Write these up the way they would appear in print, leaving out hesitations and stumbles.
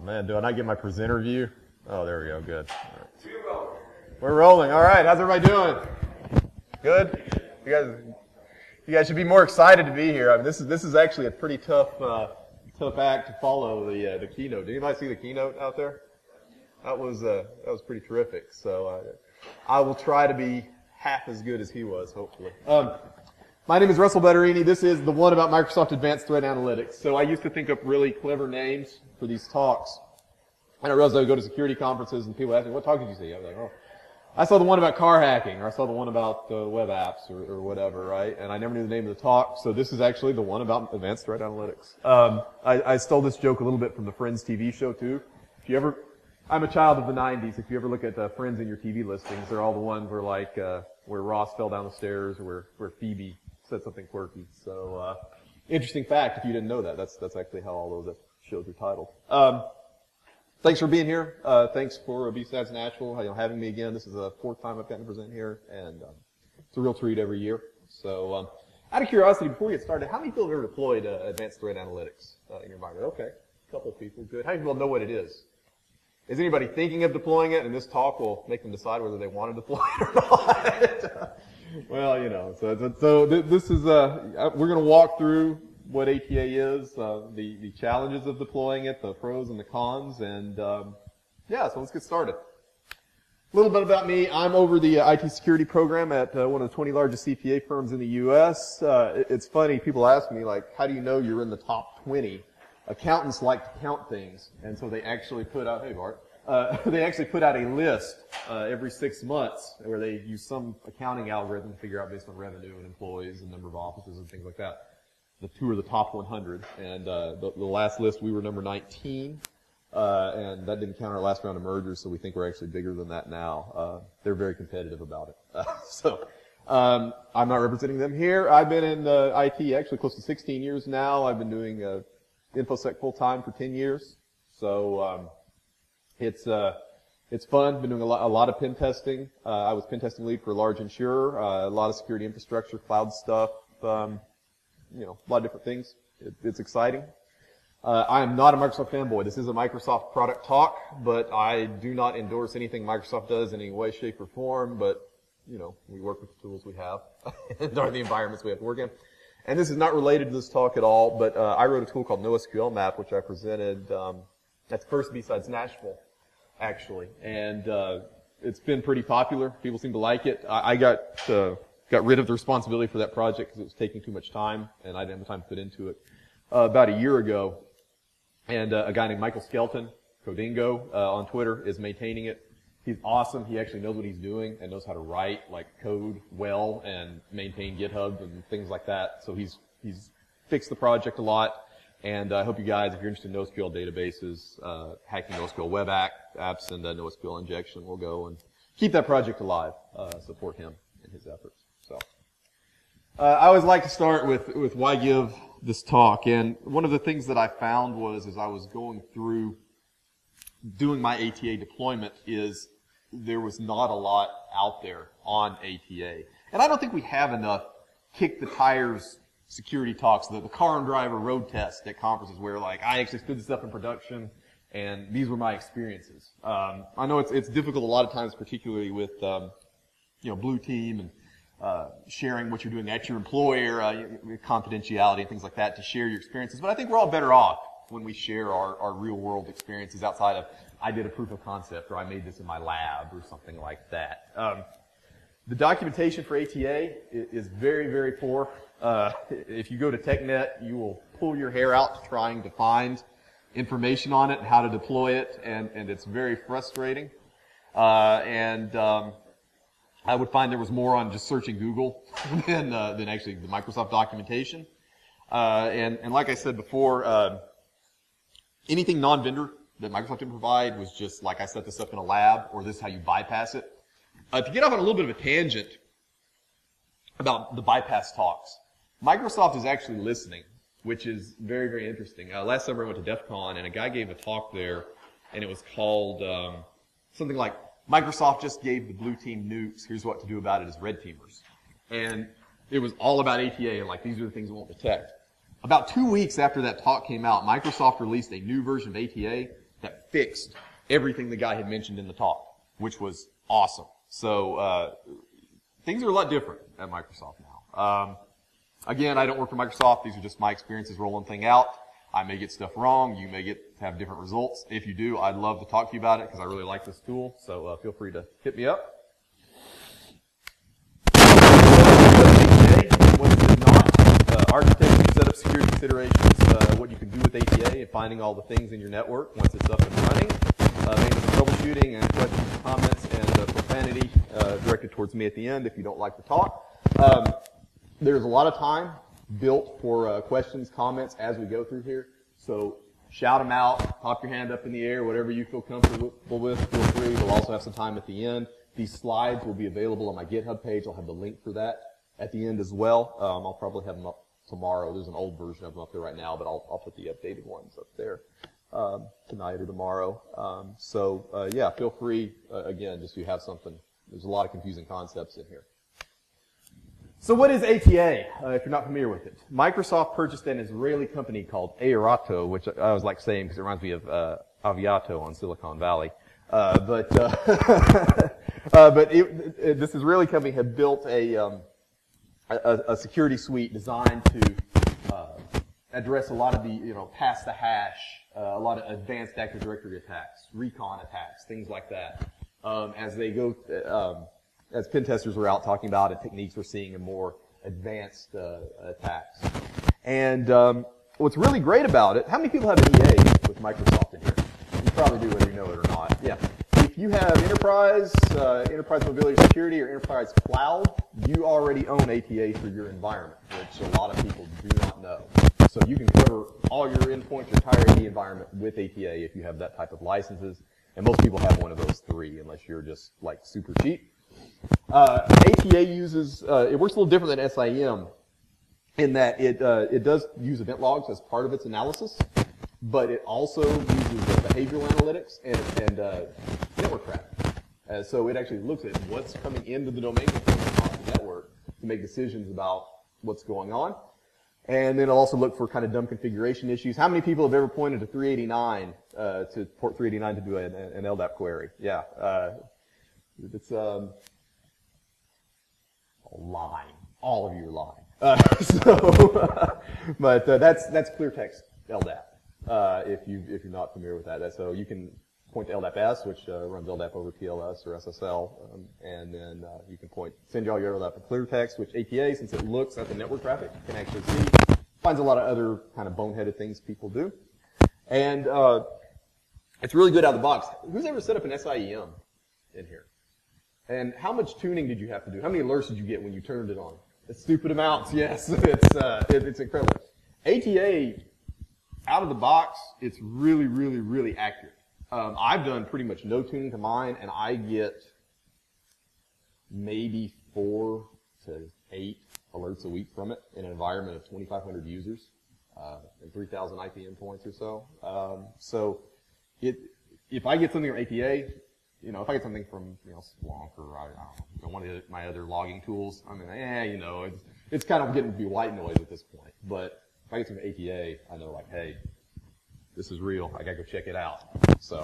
man, do I not get my presenter view? Oh, there we go. Good. Right. We're rolling. All right. How's everybody doing? Good. You guys should be more excited to be here. I mean, this is actually a pretty tough act to follow the keynote. Did anybody see the keynote out there? That was pretty terrific. So I will try to be half as good as he was, hopefully. My name is Russel. This is the one about Microsoft Advanced Threat Analytics. So I used to think up really clever names for these talks. And I realized I would go to security conferences and people ask me, what talk did you see? I was like, oh, I saw the one about car hacking, or I saw the one about web apps, or whatever, right? And I never knew the name of the talk, so this is actually the one about Advanced Threat Analytics. I stole this joke a little bit from the Friends TV show, too. I'm a child of the 90s. If you ever look at Friends in your TV listings, they're all the ones where Ross fell down the stairs, or where Phoebe said something quirky. So, interesting fact, if you didn't know that. That's actually how all those shows are titled. Thanks for being here. Thanks for BSides Nashville, having me again. This is the fourth time I've gotten to present here, and it's a real treat every year. So, out of curiosity, before we get started, how many people have ever deployed Advanced Threat Analytics in your environment? Okay, a couple of people. Good. How many people know what it is? Is anybody thinking of deploying it? And this talk will make them decide whether they want to deploy it or not. Well, so this is we're going to walk through what ATA is, the challenges of deploying it, the pros and the cons, and so let's get started. A little bit about me. I'm over the IT security program at one of the 20 largest CPA firms in the U.S. It's funny, people ask me, how do you know you're in the top 20? Accountants like to count things, and so they actually put out, hey Bart, they actually put out a list every 6 months where they use some accounting algorithm to figure out based on revenue and employees and number of offices and things like that. The two are the top 100, and the last list we were number 19, and that didn't count our last round of mergers, so we think we're actually bigger than that now. They're very competitive about it. I'm not representing them here. I've been in IT actually close to 16 years now. I've been doing InfoSec full time for 10 years, so it's fun. Been doing a lot of pen testing. I was pen testing lead for a large insurer, a lot of security infrastructure, cloud stuff. A lot of different things. It's exciting. I am not a Microsoft fanboy. This is a Microsoft product talk, but I do not endorse anything Microsoft does in any way, shape, or form, but, we work with the tools we have and are the environments we have to work in. And this is not related to this talk at all, but I wrote a tool called NoSQL Map, which I presented at the first BSides Nashville, actually. And it's been pretty popular. People seem to like it. I got rid of the responsibility for that project because it was taking too much time, and I didn't have the time to put into it. About a year ago, and a guy named Michael Skelton, Codingo, on Twitter, is maintaining it. He's awesome. He actually knows what he's doing and knows how to write code well and maintain GitHub and things like that. So he's fixed the project a lot. And I hope you guys, if you're interested in NoSQL databases, hacking NoSQL web apps and NoSQL injection, will go and keep that project alive. Support him in his efforts. So I always like to start with why give this talk. And one of the things that I found was, as I was going through doing my ATA deployment, is there was not a lot out there on ATA. And I don't think we have enough kick the tires security talks, the car and driver road test at conferences where I actually stood this up in production and these were my experiences. I know it's difficult a lot of times, particularly with, blue team and sharing what you're doing at your employer, confidentiality and things like that, to share your experiences. But I think we're all better off when we share our real world experiences outside of, I did a proof of concept, or I made this in my lab, or something like that. The documentation for ATA is very, very poor. If you go to TechNet, you will pull your hair out trying to find information on it and how to deploy it, and it's very frustrating. I would find there was more on just searching Google than actually the Microsoft documentation. And like I said before, anything non-vendor that Microsoft didn't provide was just I set this up in a lab, or this is how you bypass it. To get off on a little bit of a tangent about the bypass talks, Microsoft is actually listening, which is very, very interesting. Last summer I went to DEF CON, and a guy gave a talk there, and it was called something like, Microsoft just gave the blue team nukes, here's what to do about it as red teamers. And it was all about ATA, and these are the things it won't detect. About 2 weeks after that talk came out, Microsoft released a new version of ATA that fixed everything the guy had mentioned in the talk, which was awesome. So things are a lot different at Microsoft now. Again, I don't work for Microsoft. These are just my experiences rolling thing out. I may get stuff wrong. You may have different results. If you do, I'd love to talk to you about it because I really like this tool. So feel free to hit me up. What is it not? Architecture, setup, security considerations, what you can do with ATA, and finding all the things in your network once it's up and running. Maintenance troubleshooting and questions, comments, and profanity directed towards me at the end if you don't like the talk. There's a lot of time built for questions, comments as we go through here. So shout them out, pop your hand up in the air, whatever you feel comfortable with, feel free. We'll also have some time at the end. These slides will be available on my GitHub page. I'll have the link for that at the end as well. I'll probably have them up tomorrow. There's an old version of them up there right now, but I'll put the updated ones up there tonight or tomorrow. Yeah, feel free, again, just if you have something. There's a lot of confusing concepts in here. So what is ATA, if you're not familiar with it? Microsoft purchased an Israeli company called Aerato, which I always like saying because it reminds me of Aviato on Silicon Valley. This Israeli company had built a security suite designed to address a lot of the, pass the hash, a lot of advanced Active Directory attacks, recon attacks, things like that. As they go, as pen testers are out talking about it, techniques we're seeing in more advanced attacks. And what's really great about it, how many people have an EA with Microsoft in here? You probably do whether you know it or not. Yeah. If you have enterprise mobility security, or enterprise cloud, you already own ATA for your environment, which a lot of people do not know. So you can cover all your endpoints, your entire ATA environment with ATA if you have that type of licenses. And most people have one of those three, unless you're just like super cheap. ATA uses, it works a little different than SIEM in that it does use event logs as part of its analysis, but it also uses behavioral analytics and network traffic. So it actually looks at what's coming into the domain across the network to make decisions about what's going on. And then it'll also look for kind of dumb configuration issues. How many people have ever pointed to 389, to port 389 to do an LDAP query? Yeah. It's lying. All of you are lying. That's clear text LDAP. If you're not familiar with that. So you can point to LDAP-S, which runs LDAP over TLS or SSL, and then you can send you all your LDAP to clear text, which ATA, since it looks at the network traffic, can actually see. Finds a lot of other kind of boneheaded things people do. And it's really good out of the box. Who's ever set up an SIEM in here? And how much tuning did you have to do? How many alerts did you get when you turned it on? Stupid amounts, yes. It's incredible. ATA, out of the box, it's really, really, really accurate. I've done pretty much no tuning to mine, and I get maybe 4 to 8 alerts a week from it in an environment of 2,500 users and 3,000 IP endpoints or so. If I get something from ATA, if I get something from Splunk or I don't know, one of my other logging tools, I mean, it's kind of getting to be white noise at this point. But if I get something from ATA, I know like, hey, this is real. I gotta go check it out. So,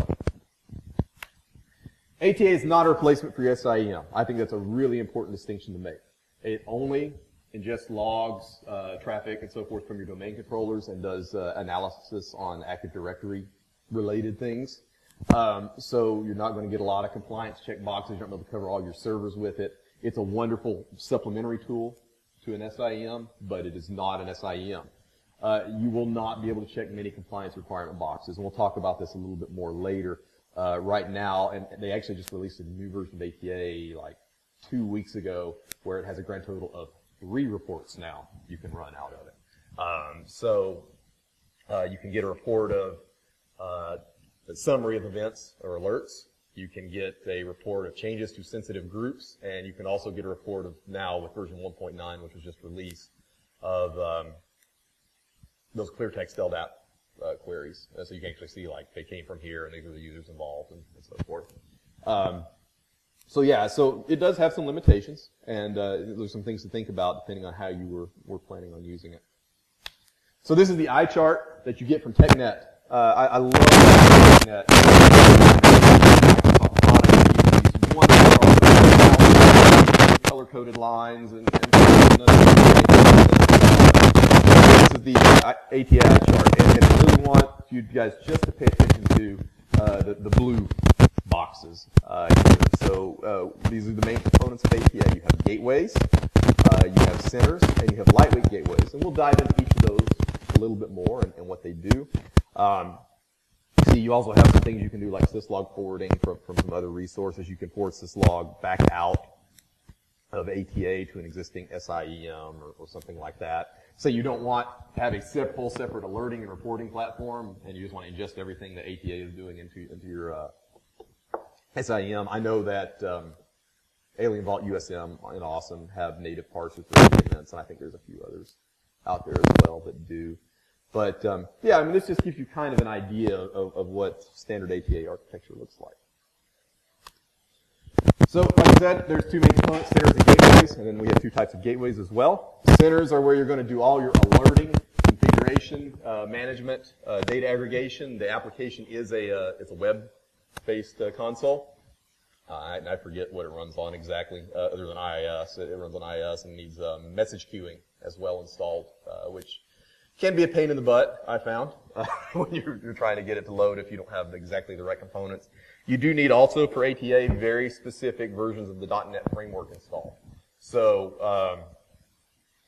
ATA is not a replacement for your SIEM. I think that's a really important distinction to make. It only ingests logs, traffic, and so forth from your domain controllers and does analysis on Active Directory related things. So you're not going to get a lot of compliance check boxes. You're not going to be able to cover all your servers with it. It's a wonderful supplementary tool to an SIEM, but it is not an SIEM. You will not be able to check many compliance requirement boxes, and we'll talk about this a little bit more later. Right now, and they actually just released a new version of ATA like 2 weeks ago, where it has a grand total of 3 reports now you can run out of it. You can get a report of a summary of events or alerts. You can get a report of changes to sensitive groups, and you can also get a report of now with version 1.9, which was just released, of those clear text LDAP queries. So you can actually see like they came from here and these are the users involved and so forth. So it does have some limitations, and there's some things to think about depending on how you were planning on using it. So this is the eye chart that you get from TechNet. I love looking at Microsoft products. These wonderful color-coded lines and this is the ATI chart, and I really want you guys just to pay attention to the blue boxes here. So these are the main components of ATA. You have gateways, you have centers, and you have lightweight gateways. And we'll dive into each of those a little bit more and what they do. See, you also have some things you can do like syslog forwarding from some other resources. You can forward syslog back out of ATA to an existing SIEM or something like that. So you don't want to have a full separate alerting and reporting platform, and you just want to ingest everything that ATA is doing into your SIEM. I know that Alien Vault USM and Awesome have native parsers for segments, and I think there's a few others out there as well that do. But yeah, I mean, this just gives you kind of an idea of what standard ATA architecture looks like. So, like I said, there's two main components, centers and gateways, and then we have two types of gateways as well. Centers are where you're going to do all your alerting, configuration, management, data aggregation. The application is it's a web-based console. I forget what it runs on exactly, other than IIS. It runs on IIS and needs message queuing as well installed, which can be a pain in the butt, I found, when you're trying to get it to load if you don't have exactly the right components. You do need also for ATA very specific versions of the .NET framework installed. So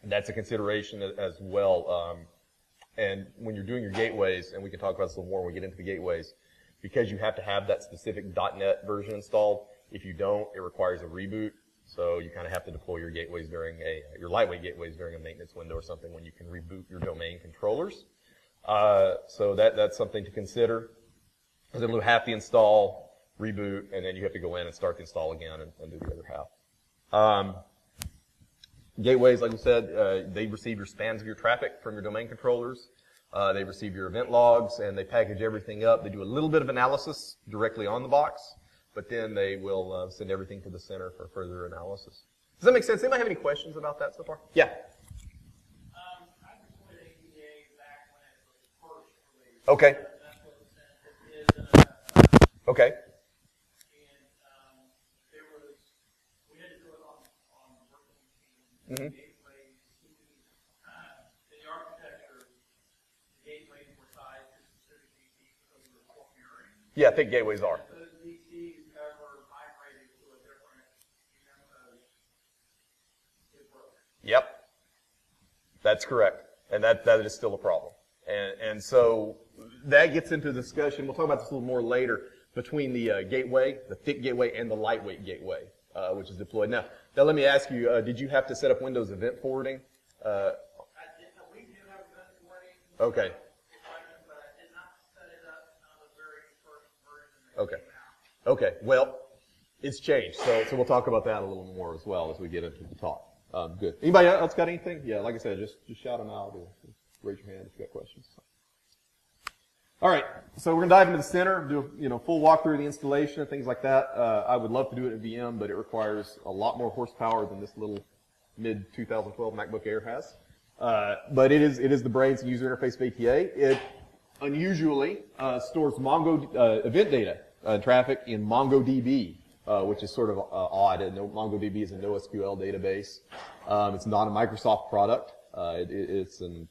that's a consideration as well. And when you're doing your gateways, and we can talk about this a little more when we get into the gateways, because you have to have that specific .NET version installed. If you don't, it requires a reboot. So you kind of have to deploy your gateways during your lightweight gateways during a maintenance window or something when you can reboot your domain controllers. So that's something to consider. Because it'll have to install, reboot, and then you have to go in and start the install again and do the other half. Gateways, like we said, they receive your spans of your traffic from your domain controllers. They receive your event logs, and they package everything up. They do a little bit of analysis directly on the box, but then they will send everything to the center for further analysis. Does that make sense? Anybody have any questions about that so far? Yeah. I deployed ATA back when it was first released. Okay. That's what it said. Okay. And we had to do it on virtual machines. Mm-hmm. Gateways, in the architecture, the gateways were tied to specific DCs because we were mirroring. Yeah, I think gateways are. Those DCs ever migrated to a different mode, it broke. Yep. That's correct. And that is still a problem. And so that gets into discussion, we'll talk about this a little more later, between the gateway, the thick gateway, and the lightweight gateway, which is deployed. Now let me ask you, did you have to set up Windows event forwarding? I didn't know we do have event forwarding. Okay. But I did not set it up on the very first version that Okay. came out. Okay. Well, it's changed. So we'll talk about that a little more as well as we get into the talk. Good. Anybody else got anything? Yeah, like I said, just shout them out or raise your hand if you got questions. All right, so we're going to dive into the center, do a full walkthrough of the installation and things like that. I would love to do it in VM, but it requires a lot more horsepower than this little mid-2012 MacBook Air has. But it is the brains and user interface of ATA. It unusually stores Mongo event data traffic in MongoDB, which is sort of odd. MongoDB is a NoSQL database. It's not a Microsoft product. It's an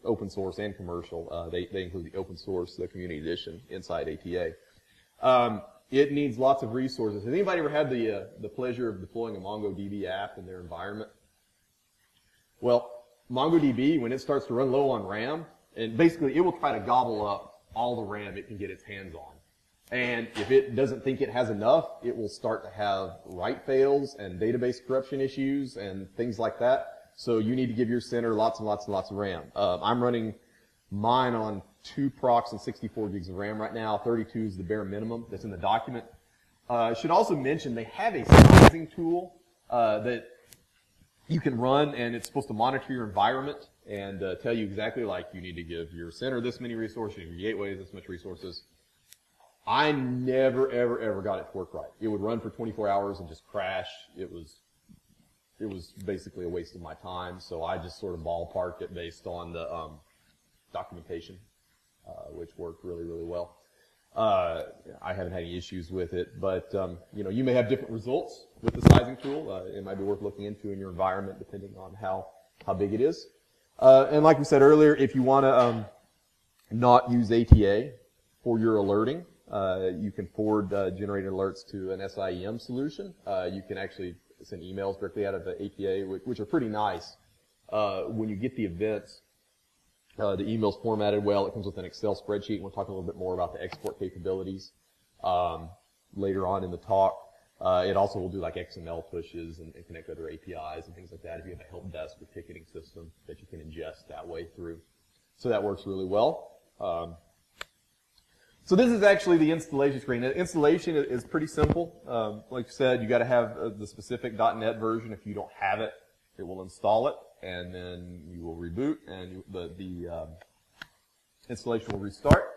open source and commercial. They include the open source, the community edition inside ATA. It needs lots of resources. Has anybody ever had the pleasure of deploying a MongoDB app in their environment? Well, MongoDB, when it starts to run low on RAM, and basically it will try to gobble up all the RAM it can get its hands on. And if it doesn't think it has enough, it will start to have write fails and database corruption issues and things like that. So you need to give your center lots and lots and lots of RAM. I'm running mine on 2 procs and 64 gigs of RAM right now. 32 is the bare minimum that's in the document. I should also mention they have a sizing tool that you can run, and it's supposed to monitor your environment and tell you exactly, like, you need to give your center this many resources, your gateways this much resources. I never, ever, ever got it to work right. It would run for 24 hours and just crash. It was basically a waste of my time, so I just sort of ballparked it based on the documentation which worked really, really well. I haven't had any issues with it, but you may have different results with the sizing tool. It might be worth looking into in your environment, depending on how big it is. And like we said earlier, if you want to not use ATA for your alerting, you can forward generated alerts to an SIEM solution. You can actually send emails directly out of the ATA, which are pretty nice. When you get the events, the email's formatted well. It comes with an Excel spreadsheet. We'll talk a little bit more about the export capabilities later on in the talk. It also will do like XML pushes and connect other APIs and things like that if you have a help desk or ticketing system that you can ingest that way through. So that works really well. So this is actually the installation screen. The installation is pretty simple. Like I said, you got to have the specific .NET version. If you don't have it, it will install it, and then you will reboot, and the installation will restart.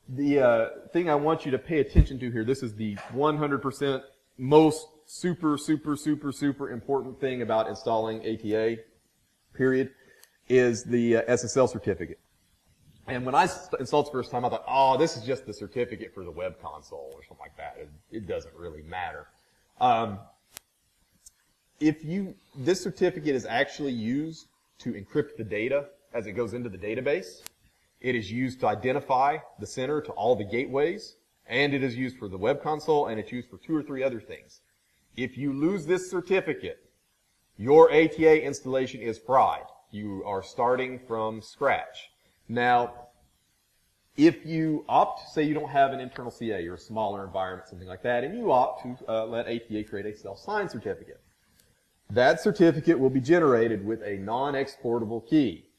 The thing I want you to pay attention to here, this is the 100% most super important thing about installing ATA, period, is the SSL certificate. And when I installed it the first time, I thought, oh, this is just the certificate for the web console or something like that. It doesn't really matter. This certificate is actually used to encrypt the data as it goes into the database. It is used to identify the center to all the gateways, and it is used for the web console, and it's used for 2 or 3 other things. If you lose this certificate, your ATA installation is fried. You are starting from scratch. Now, if you opt, say you don't have an internal CA, you're a smaller environment, something like that, and you opt to let ATA create a self-signed certificate, that certificate will be generated with a non-exportable key.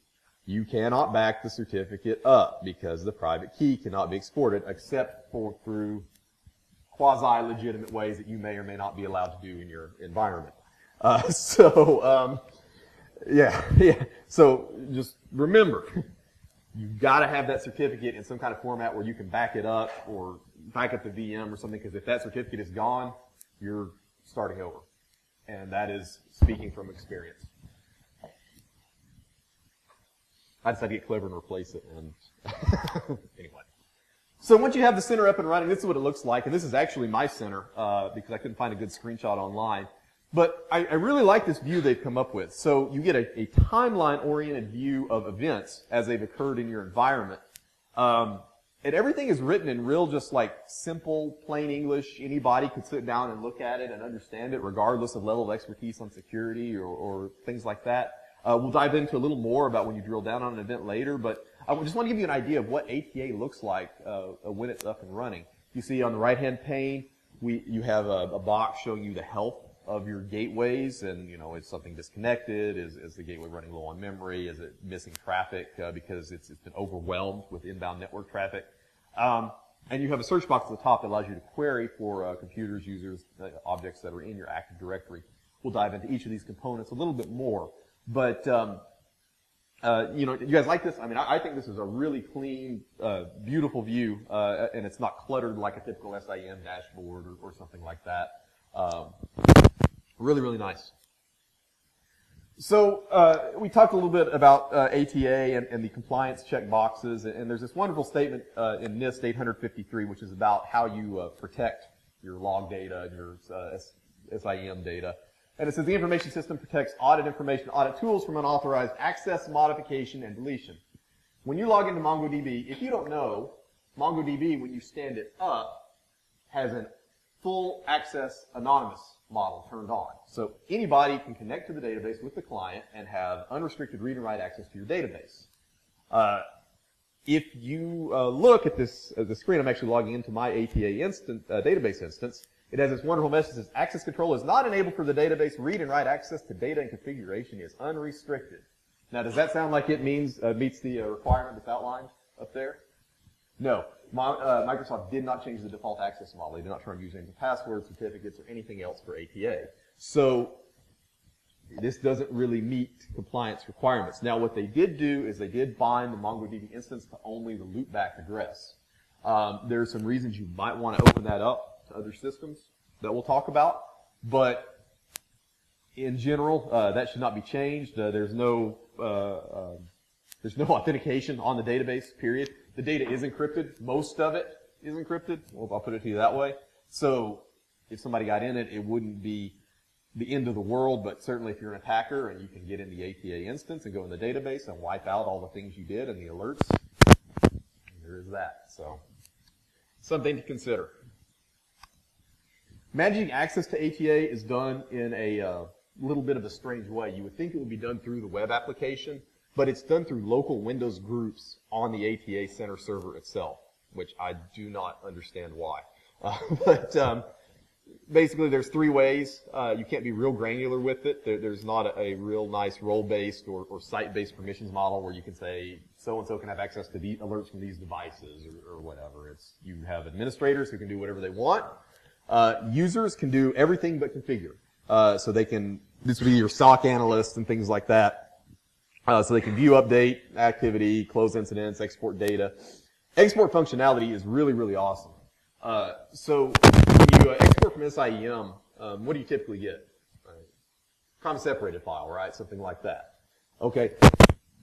You cannot back the certificate up because the private key cannot be exported except through quasi-legitimate ways that you may or may not be allowed to do in your environment. So just remember, you've got to have that certificate in some kind of format where you can back it up or back up the VM or something, because if that certificate is gone, you're starting over. And that is speaking from experience. I decided to get clever and replace it, and anyway. So once you have the center up and running, this is what it looks like, and this is actually my center, because I couldn't find a good screenshot online. But I really like this view they've come up with. So you get a timeline-oriented view of events as they've occurred in your environment. And everything is written in real, just like simple, plain English. Anybody could sit down and look at it and understand it, regardless of level of expertise on security or things like that. We'll dive into a little more about when you drill down on an event later, but I just want to give you an idea of what ATA looks like when it's up and running. You see on the right-hand pane, you have a box showing you the health of your gateways, and is something disconnected? Is the gateway running low on memory? Is it missing traffic because it's been overwhelmed with inbound network traffic? And you have a search box at the top that allows you to query for computers, users, objects that are in your Active Directory. We'll dive into each of these components a little bit more. But, you guys like this? I mean, I think this is a really clean, beautiful view, and it's not cluttered like a typical SIEM dashboard or something like that. Really, really nice. So, we talked a little bit about ATA and the compliance check boxes, and there's this wonderful statement in NIST 853, which is about how you protect your log data and your SIEM data. And it says the information system protects audit information, audit tools from unauthorized access, modification, and deletion. When you log into MongoDB, if you don't know, MongoDB, when you stand it up, has a full access anonymous model turned on. So anybody can connect to the database with the client and have unrestricted read and write access to your database. If you look at the screen, I'm actually logging into my ATA database instance. It has this wonderful message that says, access control is not enabled for the database. Read and write access to data and configuration is unrestricted. Now, does that sound like it meets the requirement that's outlined up there? No. Microsoft did not change the default access model. They did not turn on username and passwords, certificates, or anything else for ATA. So this doesn't really meet compliance requirements. Now, what they did do is they did bind the MongoDB instance to only the loopback address. There are some reasons you might want to open that up to other systems that we'll talk about, but in general, that should not be changed. There's no There's no authentication on the database, period. The data is encrypted. Most of it is encrypted. Well, I'll put it to you that way. So if somebody got in it, it wouldn't be the end of the world, but certainly if you're an attacker and you can get in the ATA instance and go in the database and wipe out all the things you did and the alerts, there is that. So something to consider. Managing access to ATA is done in a little bit of a strange way. You would think it would be done through the web application, but it's done through local Windows groups on the ATA Center server itself, which I do not understand why. Basically, there's three ways. You can't be real granular with it. There's not a real nice role-based or site-based permissions model where you can say so-and-so can have access to the alerts from these devices or whatever. You have administrators who can do whatever they want. Users can do everything but configure. So they can, this would be your SOC analysts and things like that. So they can view, update, activity, close incidents, export data. Export functionality is really, really awesome. So when you export from SIEM, what do you typically get? Comma separated file, right? Something like that. Okay.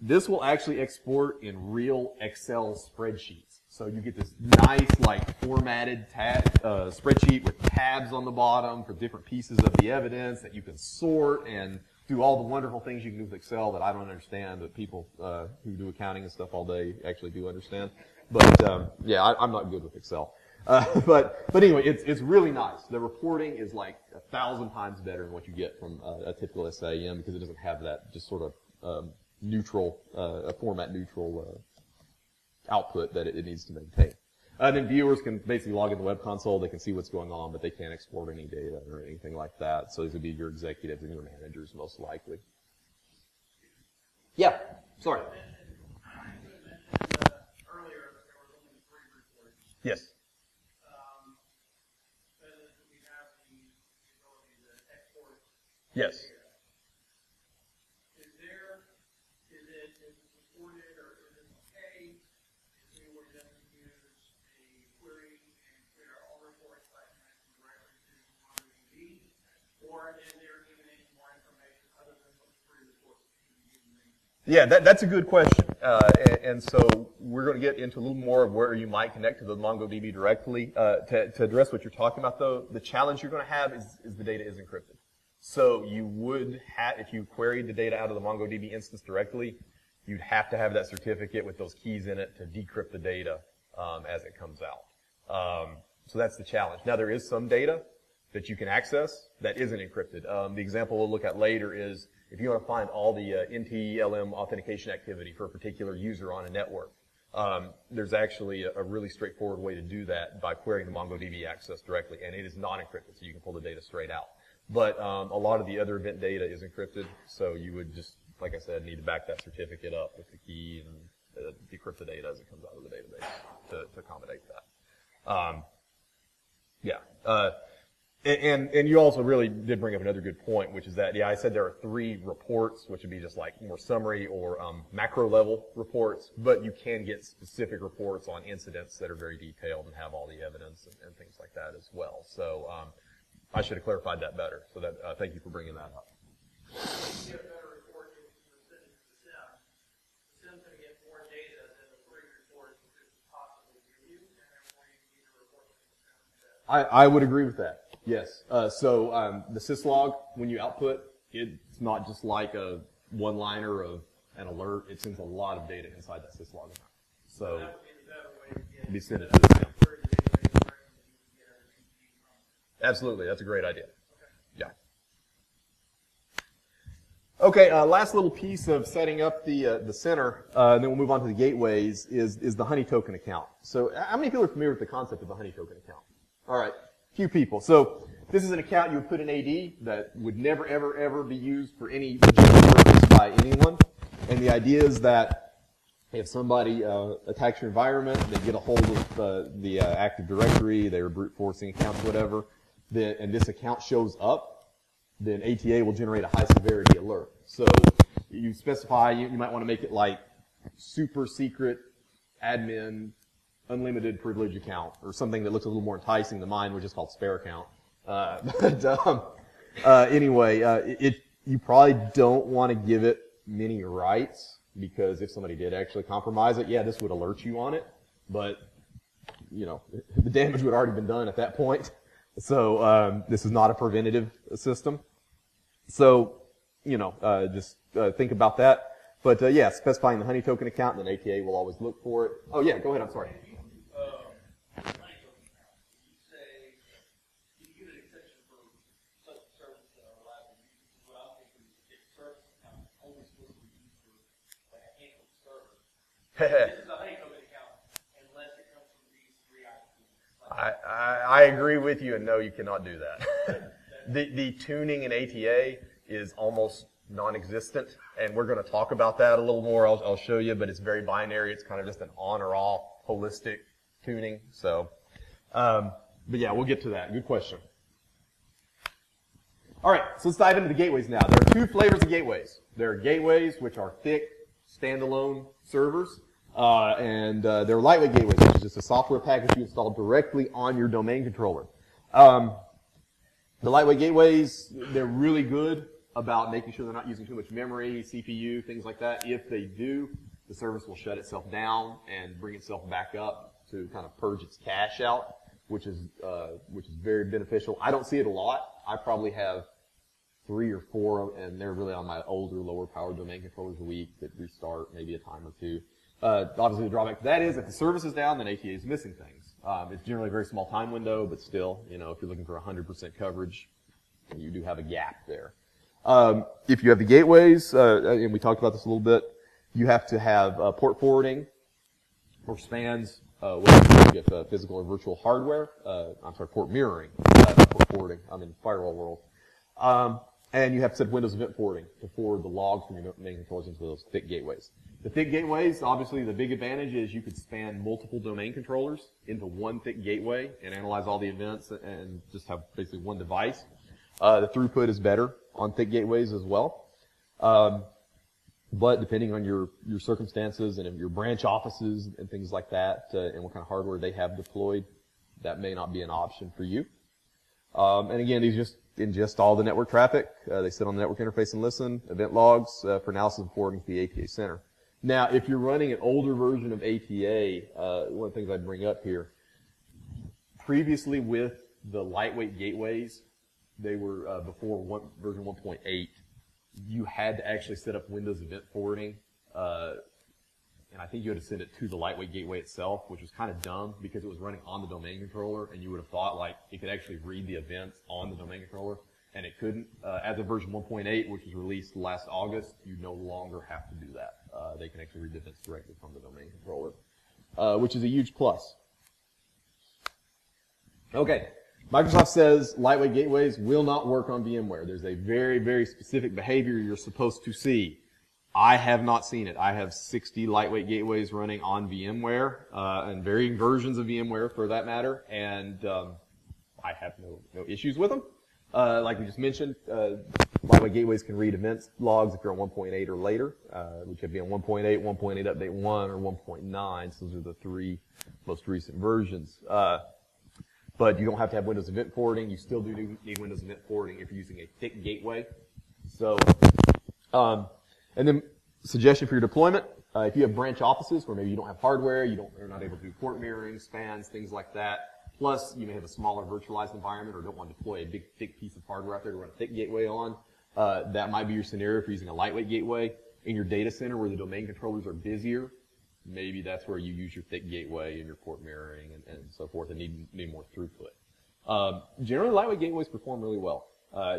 This will actually export in real Excel spreadsheets. So you get this nice, formatted spreadsheet with tabs on the bottom for different pieces of the evidence that you can sort and do all the wonderful things you can do with Excel that I don't understand, that people who do accounting and stuff all day actually do understand. But yeah, I'm not good with Excel. But anyway, it's really nice. The reporting is 1,000 times better than what you get from a typical SIEM because it doesn't have that just sort of neutral, format neutral output that it needs to maintain. Then viewers can basically log in the web console. They can see what's going on, but they can't export any data or anything like that. So these would be your executives and your managers most likely. Yeah, sorry. Yes. Yes. Is it supported or is it okay if we were just to use a query and clear all reports by connecting directly to MongoDB? Or is there even any more information other than those three reports that you can use? Yeah, that's a good question. And so we're going to get into a little more of where you might connect to the MongoDB directly. To address what you're talking about, though, the challenge you're going to have is the data is encrypted. So you would have, if you queried the data out of the MongoDB instance directly, you'd have to have that certificate with those keys in it to decrypt the data as it comes out. So that's the challenge. Now, there is some data that you can access that isn't encrypted. The example we'll look at later is if you want to find all the NTLM authentication activity for a particular user on a network, there's actually a really straightforward way to do that by querying the MongoDB access directly, and it is not encrypted, so you can pull the data straight out. But a lot of the other event data is encrypted, so you would just, like I said, need to back that certificate up with the key and decrypt the data as it comes out of the database to accommodate that. Yeah. And you also really did bring up another good point, which is that, yeah, I said there are three reports, which would be just more summary or macro level reports, but you can get specific reports on incidents that are very detailed and have all the evidence and things like that as well. So I should have clarified that better. So that thank you for bringing that up. You get a better report if you send it to the SIM. The SIM's going to get more data than the query report could possibly give you, and therefore you need to report to the SIM. I would agree with that. Yes. So the syslog, when you output, it's not just like a one-liner of an alert. It sends a lot of data inside that syslog. So that would be the better way to get be sent it to the SIM. Absolutely. That's a great idea. Yeah. Okay, last little piece of setting up the center, and then we'll move on to the gateways, is the honey token account. So how many people are familiar with the concept of a honey token account? All right, few people. So this is an account you would put in AD that would never, ever, ever be used for any legitimate purpose by anyone. And the idea is that if somebody attacks your environment, they get a hold of the Active Directory, they're brute forcing accounts, whatever, and this account shows up, then ATA will generate a high severity alert. So you specify, you might want to make it like super secret admin unlimited privilege account or something that looks a little more enticing than mine, which is called spare account. Anyway, you probably don't want to give it many rights because if somebody did actually compromise it, yeah, this would alert you on it, but, you know, the damage would have already been done at that point. So, this is not a preventative system. So, you know, just think about that. But, yeah, specifying the honey token account, then ATA will always look for it. Oh, yeah, go ahead, I'm sorry. I agree with you, and no, you cannot do that. The tuning in ATA is almost non-existent, and we're going to talk about that a little more. I'll show you, but it's very binary. It's kind of just an on or off holistic tuning. So, but yeah, we'll get to that. Good question. All right, so let's dive into the gateways now. There are two flavors of gateways. There are gateways, which are thick, standalone servers. And they're lightweight gateways, which is just a software package you install directly on your domain controller. The lightweight gateways, they're really good about making sure they're not using too much memory, CPU, things like that. If they do, the service will shut itself down and bring itself back up to kind of purge its cache out, which is very beneficial. I don't see it a lot. I probably have 3 or 4, and they're really on my older, lower power domain controllers a week that restart maybe a time or two. Obviously, the drawback to that is if the service is down, then ATA is missing things. It's generally a very small time window, but still, you know, if you're looking for 100% coverage, you do have a gap there. If you have the gateways, and we talked about this a little bit, you have to have port forwarding or spans, whether you get physical or virtual hardware. Port mirroring, not port forwarding. I'm in the firewall world. And you have to set Windows event forwarding to forward the logs from your main controllers into those thick gateways. The thick gateways, obviously, the big advantage is you could span multiple domain controllers into one thick gateway and analyze all the events and just have basically one device. The throughput is better on thick gateways as well. But depending on your circumstances and your branch offices and things like that, and what kind of hardware they have deployed, that may not be an option for you. And again, these just ingest all the network traffic. They sit on the network interface and listen, event logs for analysis and forwarding to the ATA center. Now, if you're running an older version of ATA, one of the things I'd bring up here, previously with the lightweight gateways, they were before version 1.8, you had to actually set up Windows event forwarding, and I think you had to send it to the lightweight gateway itself, which was kind of dumb because it was running on the domain controller, and you would have thought like it could actually read the events on the domain controller, and it couldn't. As of version 1.8, which was released last August, you no longer have to do that. They can actually read the events directly from the domain controller, which is a huge plus. Okay. Microsoft says lightweight gateways will not work on VMware. There's a very, very specific behavior you're supposed to see. I have not seen it. I have 60 lightweight gateways running on VMware, and varying versions of VMware for that matter, and I have no issues with them. Like we just mentioned, lightweight gateways can read events logs if you're on 1.8 or later, which could be on 1.8, 1.8 update 1, or 1.9. So those are the 3 most recent versions. But you don't have to have Windows Event Forwarding. You still do need Windows Event Forwarding if you're using a thick gateway. So, and then suggestion for your deployment, if you have branch offices where maybe you don't have hardware, you're not able to do port mirroring, spans, things like that, plus you may have a smaller virtualized environment or don't want to deploy a big, thick piece of hardware out there to run a thick gateway on, that might be your scenario if you're using a lightweight gateway. In your data center where the domain controllers are busier, maybe that's where you use your thick gateway and your port mirroring and so forth and need more throughput. Generally, lightweight gateways perform really well.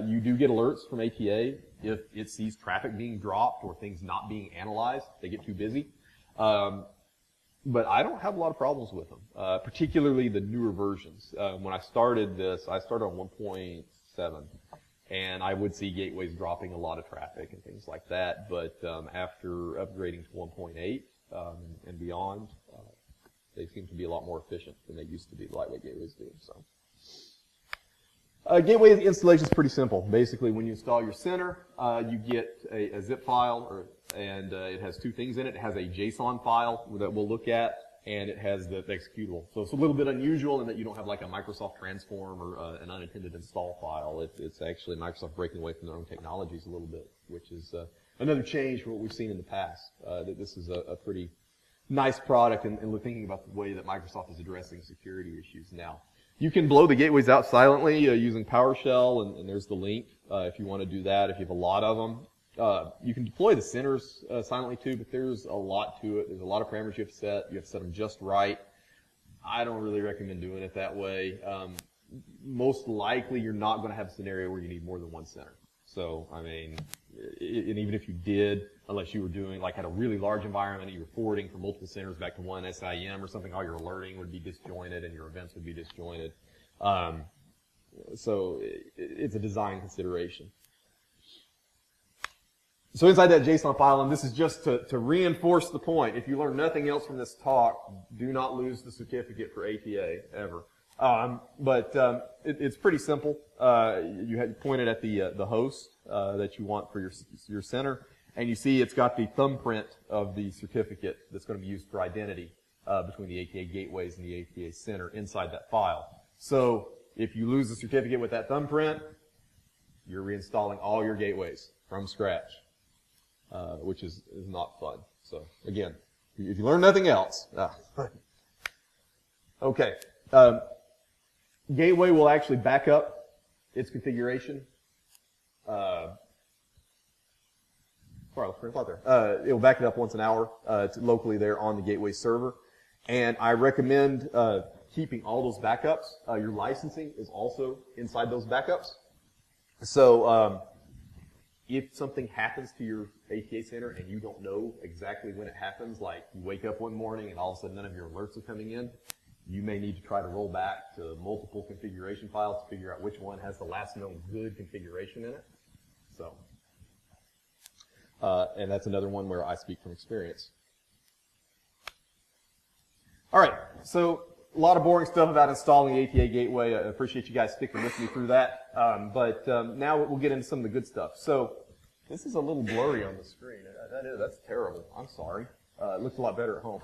You do get alerts from ATA if it sees traffic being dropped or things not being analyzed. They get too busy. But I don't have a lot of problems with them, particularly the newer versions. When I started this, I started on 1.7, and I would see gateways dropping a lot of traffic and things like that. But after upgrading to 1.8 and beyond, they seem to be a lot more efficient than they used to be, the lightweight gateways do. So. Gateway installation is pretty simple. Basically, when you install your center, you get a zip file, and it has 2 things in it. It has a JSON file that we'll look at, and it has the executable. So it's a little bit unusual in that you don't have like a Microsoft transform or an unintended install file. It's actually Microsoft breaking away from their own technologies a little bit, which is another change from what we've seen in the past. That this is a pretty nice product, and we're thinking about the way that Microsoft is addressing security issues now. You can blow the gateways out silently using PowerShell, and there's the link if you want to do that, if you have a lot of them. You can deploy the centers silently too, but there's a lot to it. There's a lot of parameters you have to set. You have to set them just right. I don't really recommend doing it that way. Most likely you're not going to have a scenario where you need more than one center. So, I mean, and even if you did, unless you were doing, like, had a really large environment and you were forwarding from multiple centers back to one SIM or something, all your alerting would be disjointed and your events would be disjointed. So it's a design consideration. So inside that JSON file, and this is just to reinforce the point, if you learn nothing else from this talk, do not lose the certificate for ATA, ever. It's pretty simple. You had pointed at the host that you want for your center, and you see it's got the thumbprint of the certificate that's going to be used for identity between the ATA gateways and the ATA center inside that file. So if you lose the certificate with that thumbprint, you're reinstalling all your gateways from scratch, which is not fun. So again, if you learn nothing else, okay. Gateway will actually back up its configuration. It will back it up once an hour locally there on the gateway server. And I recommend keeping all those backups. Your licensing is also inside those backups. So if something happens to your ATA center and you don't know exactly when it happens, like you wake up one morning and all of a sudden none of your alerts are coming in, you may need to try to roll back to multiple configuration files to figure out which one has the last known good configuration in it. So, and that's another one where I speak from experience. All right, so a lot of boring stuff about installing the ATA gateway. I appreciate you guys sticking with me through that. Now we'll get into some of the good stuff. So this is a little blurry on the screen. That's terrible. I'm sorry. It looks a lot better at home.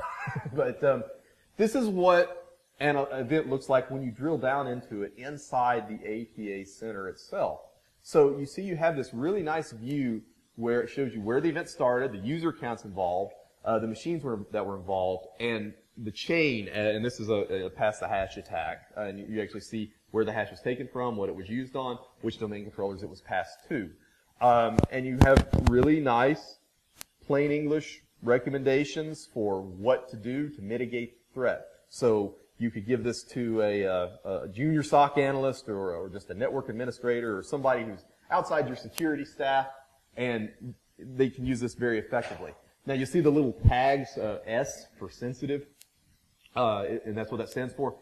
This is what an event looks like when you drill down into it inside the ATA center itself. So you see you have this really nice view where it shows you where the event started, the user accounts involved, the machines that were involved, and the chain, and this is a pass the hash attack, and you actually see where the hash was taken from, what it was used on, which domain controllers it was passed to. And you have really nice, plain English recommendations for what to do to mitigate the threat. So you could give this to a junior SOC analyst or just a network administrator or somebody who's outside your security staff, and they can use this very effectively. Now you see the little tags, S for sensitive, and that's what that stands for.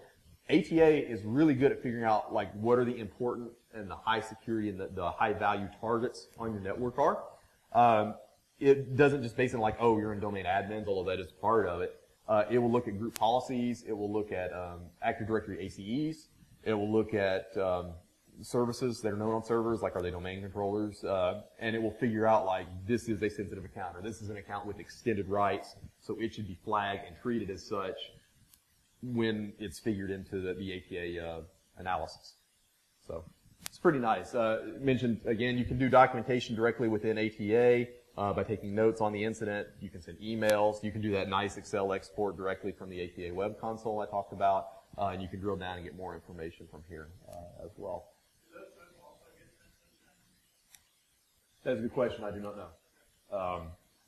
ATA is really good at figuring out like what are the important and the high security and the high value targets on your network are. It doesn't just base it on like, oh, you're in domain admins, although that is part of it. It will look at group policies. It will look at Active Directory ACEs. It will look at services that are known on servers, like are they domain controllers, and it will figure out like this is a sensitive account or this is an account with extended rights, so it should be flagged and treated as such when it's figured into the ATA analysis. So it's pretty nice. Mentioned again, you can do documentation directly within ATA. By taking notes on the incident, you can send emails. You can do that nice Excel export directly from the ATA web console I talked about, and you can drill down and get more information from here as well. That's a good question. I do not know.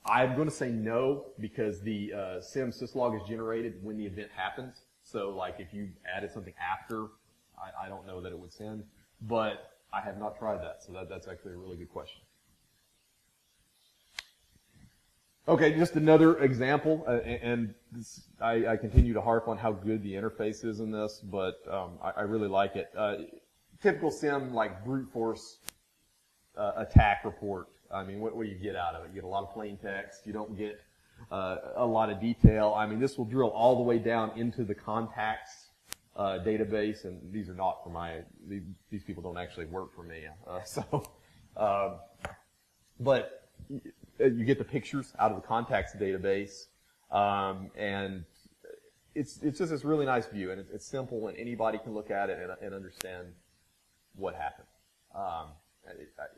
I'm going to say no because the SIM syslog is generated when the event happens. So, like, if you added something after, I don't know that it would send. But I have not tried that, so that's actually a really good question. Okay, just another example, and I continue to harp on how good the interface is in this, but I really like it. Typical SIM, like brute force attack report. I mean, what do you get out of it? You get a lot of plain text. You don't get a lot of detail. I mean, this will drill all the way down into the contacts database, and these are not for these people don't actually work for me. But you get the pictures out of the contacts database, and it's just this really nice view, and it's simple, and anybody can look at it and understand what happened.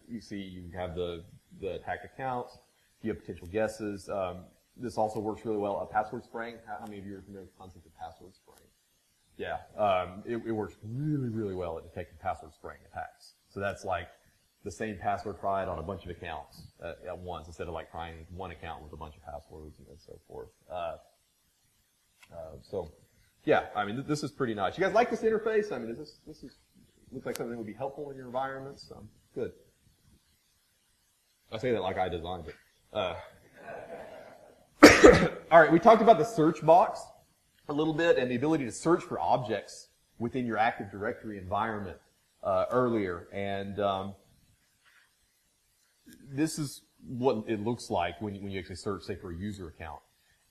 You see, you have the attacked accounts, you have potential guesses. This also works really well. Password spraying. How many of you are familiar with the concept of password spraying? Yeah, it works really, really well at detecting password spraying attacks. So that's like the same password tried on a bunch of accounts at once, instead of like trying one account with a bunch of passwords and so forth. So, yeah, I mean, this is pretty nice. You guys like this interface? I mean, this looks like something that would be helpful in your environments. Good. I say that like I designed it. All right, we talked about the search box a little bit and the ability to search for objects within your Active Directory environment earlier. And this is what it looks like when you actually search, say, for a user account.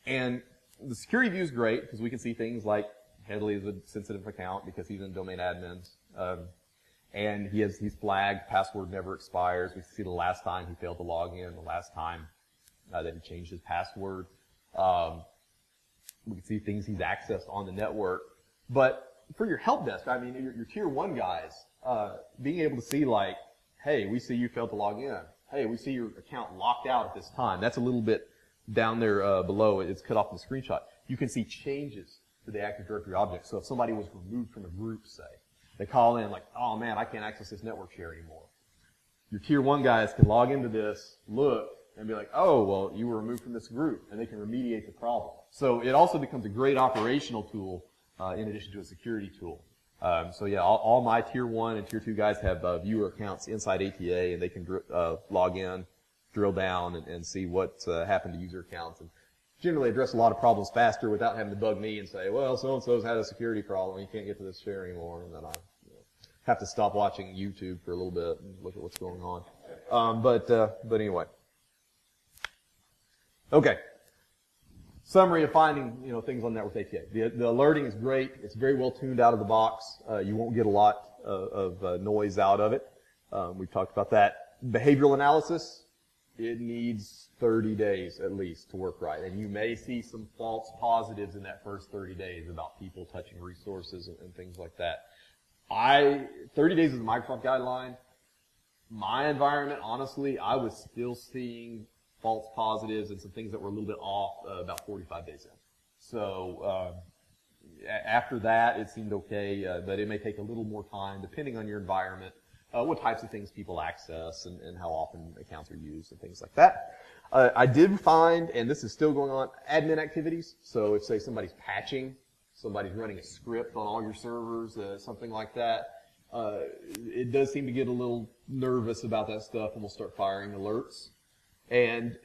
And the security view is great because we can see things like Headley is a sensitive account because he's in domain admins. And he's flagged password never expires. We can see the last time he failed to log in, the last time that he changed his password. We can see things he's accessed on the network. But for your help desk, I mean, your tier 1 guys, being able to see like, hey, we see you failed to log in. Hey, we see your account locked out at this time. That's a little bit down there below. It's cut off in the screenshot. You can see changes to the Active Directory object. So if somebody was removed from a group, say, they call in like, oh man, I can't access this network share anymore. Your tier 1 guys can log into this, look, and be like, oh, well, you were removed from this group, and they can remediate the problem. So it also becomes a great operational tool in addition to a security tool. So yeah, all my tier 1 and tier 2 guys have viewer accounts inside ATA, and they can log in, drill down, and see what happened to user accounts, and generally address a lot of problems faster without having to bug me and say, well, so-and-so's had a security problem, you can't get to this share anymore, and then I have to stop watching YouTube for a little bit and look at what's going on. But anyway. Okay. Summary of finding, things on network ATA. The alerting is great. It's very well tuned out of the box. You won't get a lot of noise out of it. We've talked about that. Behavioral analysis, it needs 30 days at least to work right. And you may see some false positives in that first 30 days about people touching resources and things like that. 30 days is a Microsoft guideline. My environment, honestly, I was still seeing false positives and some things that were a little bit off about 45 days in. So after that, it seemed okay, but it may take a little more time, depending on your environment, what types of things people access and how often accounts are used and things like that. I did find, and this is still going on, admin activities. So if, say, somebody's patching, somebody's running a script on all your servers, something like that, it does seem to get a little nervous about that stuff and will start firing alerts. And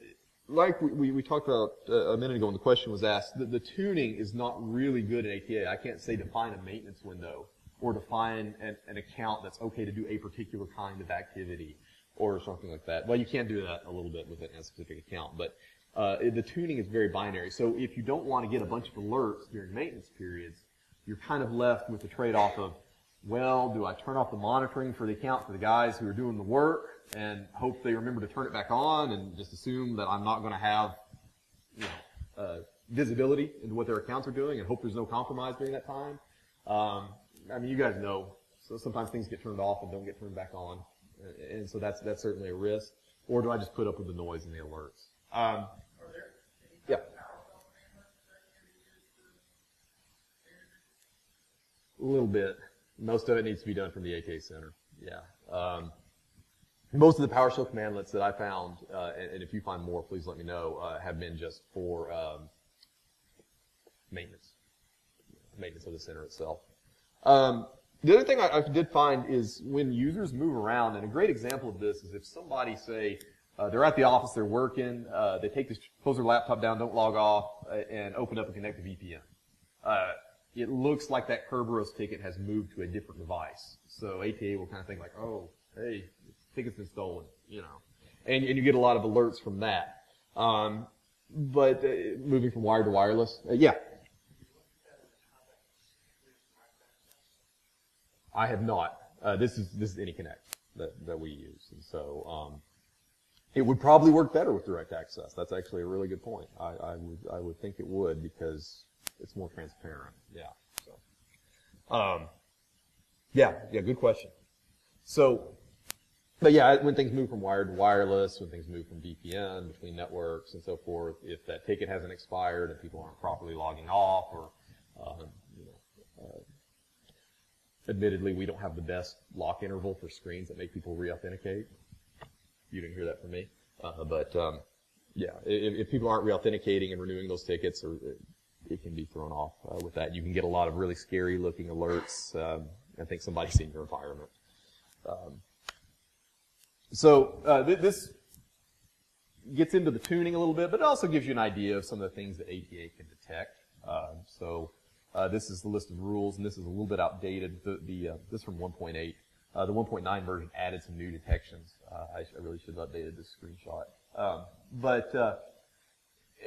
like we talked about a minute ago when the question was asked, the tuning is not really good in ATA. I can't say define a maintenance window or define an account that's okay to do a particular kind of activity or something like that. Well, you can do that a little bit with a specific account, but the tuning is very binary. So if you don't want to get a bunch of alerts during maintenance periods, you're kind of left with the trade-off of, well, do I turn off the monitoring for the account for the guys who are doing the work and hope they remember to turn it back on and just assume that I'm not going to have visibility into what their accounts are doing and hope there's no compromise during that time? I mean, you guys know, so sometimes things get turned off and don't get turned back on, and so that's certainly a risk. Or do I just put up with the noise and the alerts? Yeah. A little bit. Most of it needs to be done from the AK Center. Yeah. Most of the PowerShell commandlets that I found, and if you find more, please let me know, have been just for maintenance of the center itself. The other thing I did find is when users move around, and a great example of this is if somebody, say, they're at the office, they're working, they close their laptop down, don't log off, and open up and connect to VPN. It looks like that Kerberos ticket has moved to a different device. So ATA will kind of think like, oh, hey, ticket's been stolen, and you get a lot of alerts from that. But moving from wired to wireless, yeah. I have not. This is AnyConnect that we use, and so it would probably work better with direct access. That's actually a really good point. I would think it would because it's more transparent. Yeah. So, yeah, good question. So, But yeah, when things move from wired to wireless, when things move from VPN between networks and so forth, if that ticket hasn't expired and people aren't properly logging off, or admittedly, we don't have the best lock interval for screens that make people re-authenticate. You didn't hear that from me, yeah, if people aren't re-authenticating and renewing those tickets, or it can be thrown off with that. You can get a lot of really scary-looking alerts and think somebody's in your environment. This gets into the tuning a little bit, but it also gives you an idea of some of the things that ATA can detect. This is the list of rules, and this is a little bit outdated. This is from 1.8. The 1.9 version added some new detections. I really should have updated this screenshot.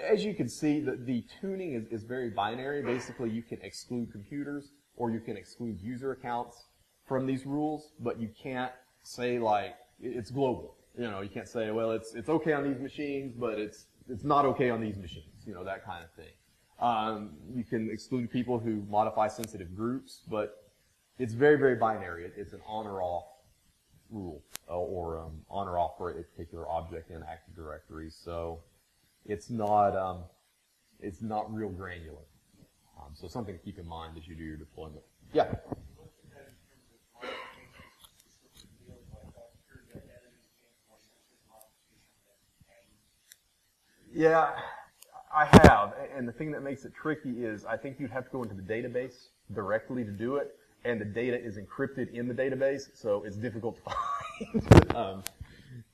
As you can see, the tuning is very binary. Basically, you can exclude computers or you can exclude user accounts from these rules, but you can't say, like, it's global. You can't say, well, it's okay on these machines, but it's not okay on these machines, that kind of thing. You can exclude people who modify sensitive groups, but it's very, very binary. It's an on or off rule, or on or off for a particular object in Active Directory. So it's not real granular. So something to keep in mind as you do your deployment. Yeah. Yeah, I have. And the thing that makes it tricky is I think you'd have to go into the database directly to do it, and the data is encrypted in the database, so it's difficult to find.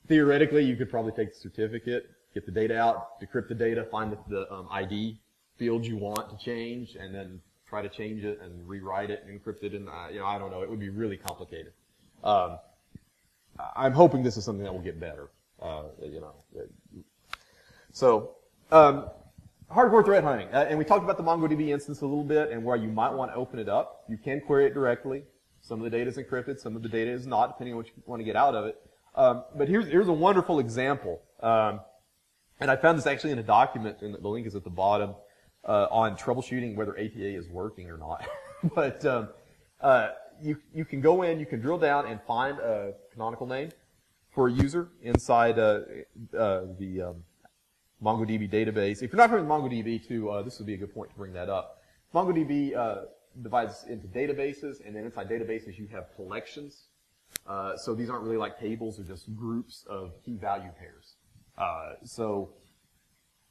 Theoretically, you could probably take the certificate, get the data out, decrypt the data, find the ID field you want to change, and then try to change it and rewrite it and encrypt it. And I don't know. It would be really complicated. I'm hoping this is something that will get better. Hardcore threat hunting. And we talked about the MongoDB instance a little bit and where you might want to open it up. You can query it directly. Some of the data is encrypted. Some of the data is not, depending on what you want to get out of it. But here's a wonderful example. And I found this actually in a document, and the link is at the bottom, on troubleshooting whether ATA is working or not. But you can go in, you can drill down and find a canonical name for a user inside the MongoDB database. If you're not familiar with MongoDB, too, this would be a good point to bring that up. MongoDB divides into databases, and then inside databases you have collections. So these aren't really like tables, they're just groups of key value pairs. So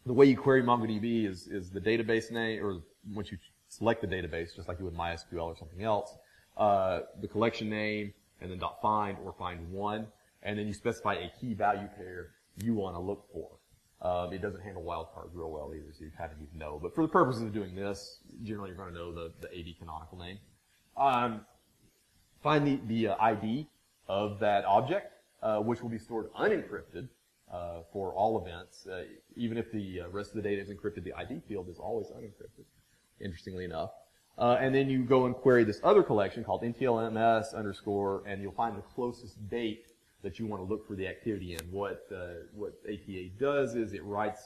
the way you query MongoDB is the database name, or once you select the database, just like you would MySQL or something else, the collection name, and then .find or find1, and then you specify a key value pair you want to look for. It doesn't handle wildcards real well either, so you kind of need to know. But for the purposes of doing this, generally you're going to know the AD canonical name. Find the ID of that object, which will be stored unencrypted for all events. Even if the rest of the data is encrypted, the ID field is always unencrypted, interestingly enough. And then you go and query this other collection called ntlms _ and you'll find the closest date that you want to look for the activity in. What ATA does is it writes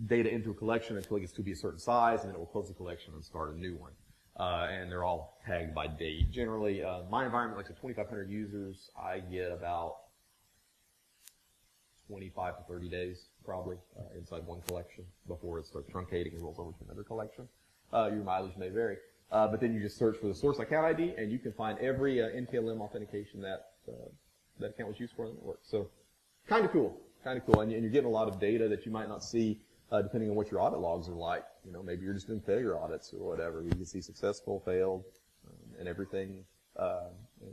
data into a collection until it gets to be a certain size, and then it will close the collection and start a new one. And they're all tagged by date. Generally, my environment, like 2,500 users, I get about 25 to 30 days, probably, inside one collection before it starts truncating and rolls over to another collection. Your mileage may vary. But then you just search for the source account ID, and you can find every NTLM authentication that account was used for in the network. So, kind of cool. And you're getting a lot of data that you might not see depending on what your audit logs are like. Maybe you're just doing failure audits or whatever. You can see successful, failed, and everything,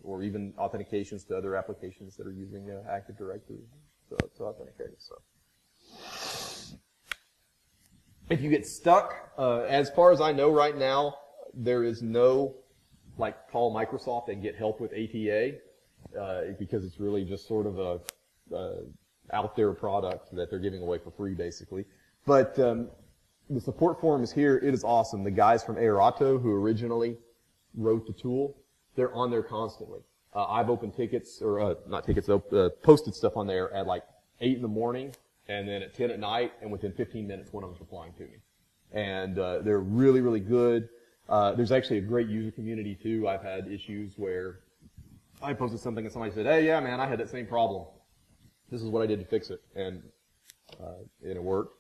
or even authentications to other applications that are using Active Directory to authenticate. So, if you get stuck, as far as I know right now, there is no call Microsoft and get help with ATA. Because it's really just sort of a out there product that they're giving away for free, basically. But the support forum is here. It is awesome. The guys from Aerato, who originally wrote the tool, they're on there constantly. I've opened tickets, or not tickets, posted stuff on there at 8 in the morning, and then at 10 at night, and within 15 minutes, one of them's replying to me. And they're really, really good. There's actually a great user community, too. I've had issues where I posted something and somebody said, hey, yeah, man, I had that same problem. This is what I did to fix it, and it worked.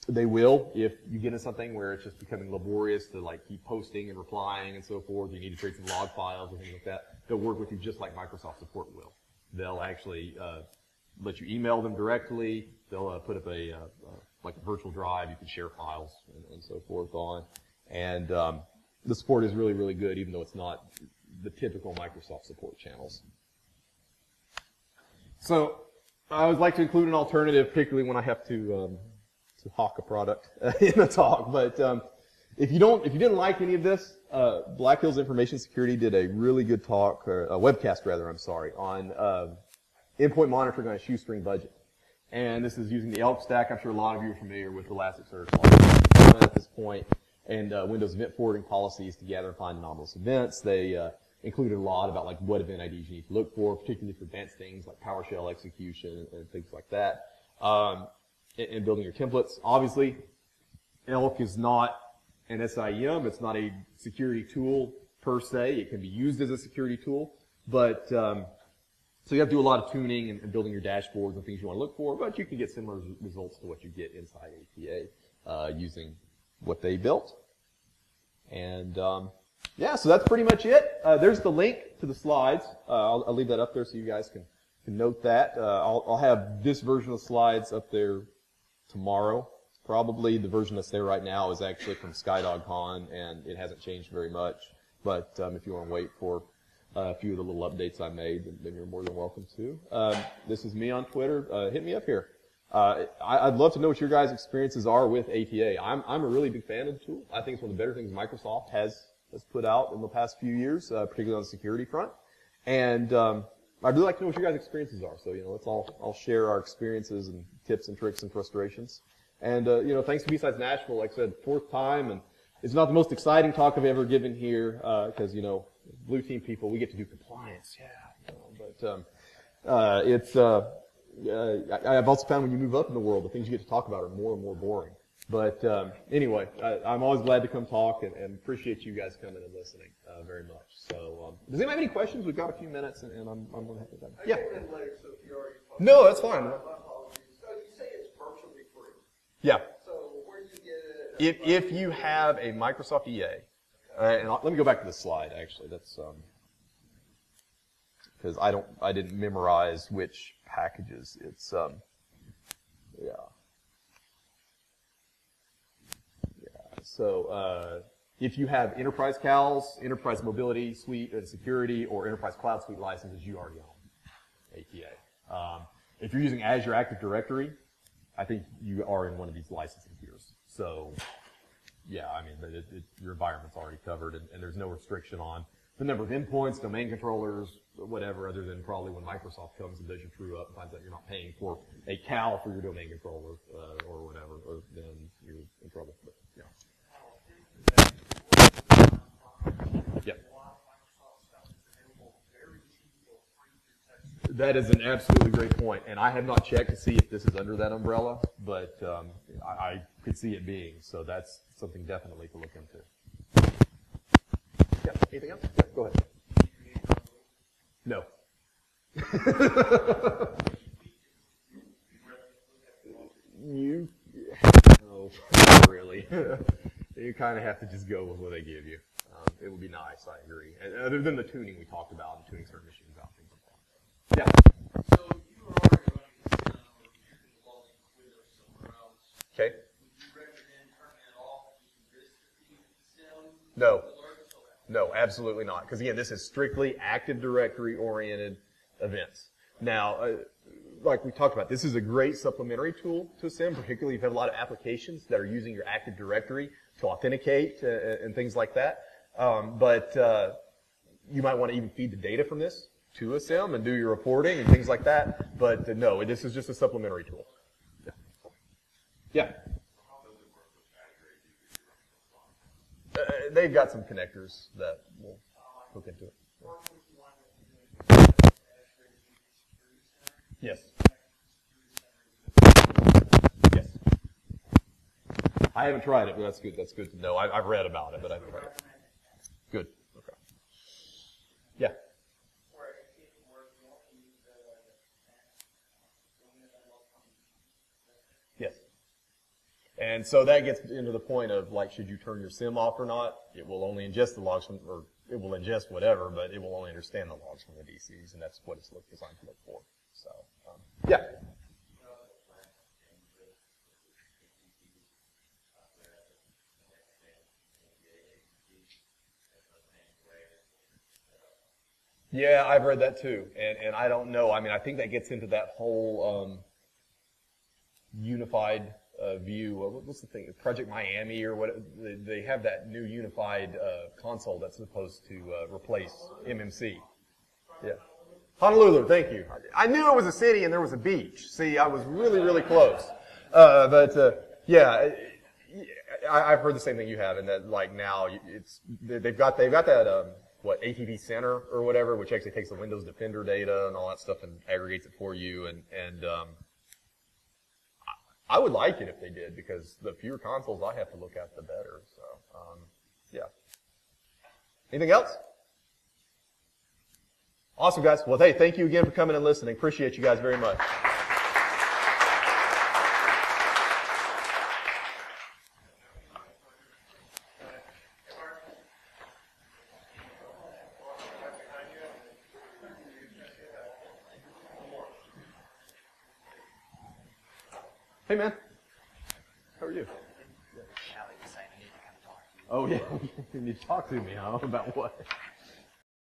They will, if you get into something where it's just becoming laborious to like keep posting and replying and so forth, you need to create some log files and things like that, they'll work with you just like Microsoft support will. They'll actually let you email them directly. They'll put up like a virtual drive you can share files and so forth on. And the support is really, really good, even though it's not the typical Microsoft support channels. So I would like to include an alternative, particularly when I have to hawk a product in a talk. But if you didn't like any of this, Black Hills Information Security did a really good talk, or a webcast rather, on endpoint monitoring on a shoestring budget. And this is using the ELK stack. I'm sure a lot of you are familiar with Elasticsearch at this point, and Windows event forwarding policies to gather and find anomalous events. They included a lot about like what event IDs you need to look for, particularly for advanced things like PowerShell execution and things like that. And building your templates. Obviously, ELK is not an SIEM. It's not a security tool per se. It can be used as a security tool, but so you have to do a lot of tuning and building your dashboards and things you want to look for, but you can get similar results to what you get inside ATA using what they built. And yeah, so that's pretty much it. There's the link to the slides. I'll leave that up there so you guys can note that. I'll have this version of the slides up there tomorrow. Probably the version that's there right now is actually from SkyDogCon, and it hasn't changed very much. But if you want to wait for a few of the little updates I made, then you're more than welcome to. This is me on Twitter. Hit me up here. I'd love to know what your guys' experiences are with ATA. I'm a really big fan of the tool. I think it's one of the better things Microsoft has put out in the past few years, particularly on the security front. And I'd really like to know what your guys' experiences are. So, let's all share our experiences and tips and tricks and frustrations. And, thanks to BSides Nashville, like I said, 4th time, and it's not the most exciting talk I've ever given here, because, blue team people, we get to do compliance, but it's, I've also found when you move up in the world, the things you get to talk about are more and more boring. But anyway, I'm always glad to come talk and appreciate you guys coming and listening very much. So, does anyone have any questions? We've got a few minutes, and I'm going to have to. Yeah. No, that's fine. So you say it's virtually free. Yeah. So where do you get it? If you have a Microsoft EA, and let me go back to the slide. Actually, that's because I didn't memorize which packages. It's yeah. So if you have Enterprise CALs, Enterprise Mobility Suite and Security, or Enterprise Cloud Suite licenses, you already own ATA. If you're using Azure Active Directory, I think you are in one of these licensing tiers. So, yeah, I mean, your environment's already covered, and there's no restriction on the number of endpoints, domain controllers, whatever, other than probably when Microsoft comes and does your true up and finds out you're not paying for a CAL for your domain controller or whatever, or then you're in trouble. But, yeah. Yeah. That is an absolutely great point, and I have not checked to see if this is under that umbrella, but I could see it being, so that's something definitely to look into. Yeah, anything else? Yeah, go ahead. No. No, not really. You kind of have to just go with what they give you. It would be nice, I agree. And other than the tuning we talked about, and tuning certain machines out, things like that. Yeah. So you were already running the SIM, or you could log with or somewhere else. Okay. Would you recommend turning it off and using this to feed the SIM? No. No, absolutely not. Because again, this is strictly Active Directory oriented events. Now, like we talked about, this is a great supplementary tool to SIM, particularly if you have a lot of applications that are using your Active Directory to authenticate and things like that. But you might want to even feed the data from this to a SIM and do your reporting and things like that. But no, this is just a supplementary tool. Yeah. Yeah. They've got some connectors that we'll hook into it. Yes. Yes. I haven't tried it, but that's good. That's good to know. I've read about it, but I haven't tried it. Good. Okay. Yeah. And so that gets into the point of, like, should you turn your sim off or not? It will only ingest the logs from, or it will ingest whatever, but it will only understand the logs from the DCs, and that's what it's designed to look for. So, yeah. Yeah, I've read that too, and I don't know. I mean, I think that gets into that whole unified view. What's the thing? Project Miami or what? They have that new unified console that's supposed to replace MMC. Yeah, Honolulu. Thank you. I knew it was a city and there was a beach. See, I was really, really close. Yeah, I've heard the same thing you have, and that like now they've got that. ATV Center or whatever, which actually takes the Windows Defender data and all that stuff and aggregates it for you. And I would like it if they did, because the fewer consoles I have to look at, the better. So, yeah. Anything else? Awesome, guys. Well, hey, thank you again for coming and listening. Appreciate you guys very much. Hey, man. How are you? Oh, yeah. You need to talk to me, huh? About what?